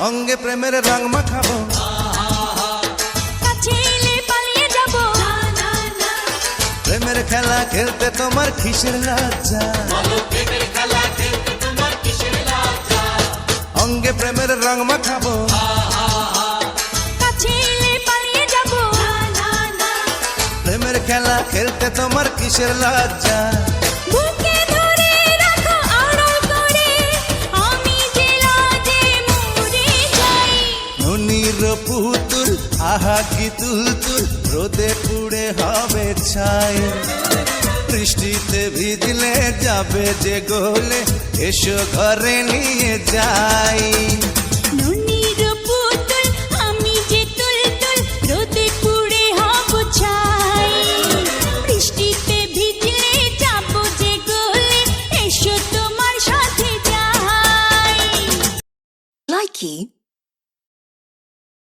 অঙ্গে প্রেমের রং মাখাবো, কাছে এলে পালিয়ে যাব, প্রেমের খেলা খেলতে তোমার কিসের লজ্জা? অঙ্গে প্রেমের রং মাখাবো, কাছে এলে পালিয়ে যাব, প্রেমের খেলা খেলতে তোমার কিসের লজ্জা? বুকে ধরে রাখো আড়াল করে, আমি যে লাজে মরে যাই। ননির পুতুল আহা কি তুলতুল, রোদে পুড়ে হবে ছাই। বৃষ্টিতে ভিজলে যাবে যে গলে, এসো ঘরে নিয়ে যাই। ননির পুতুল আমি যে তুলতুল, রোদে পুড়ে হব ছাই। বৃষ্টিতে ভিজলে যাব যে গলে, এসো তোমার সাথে যাই। Likey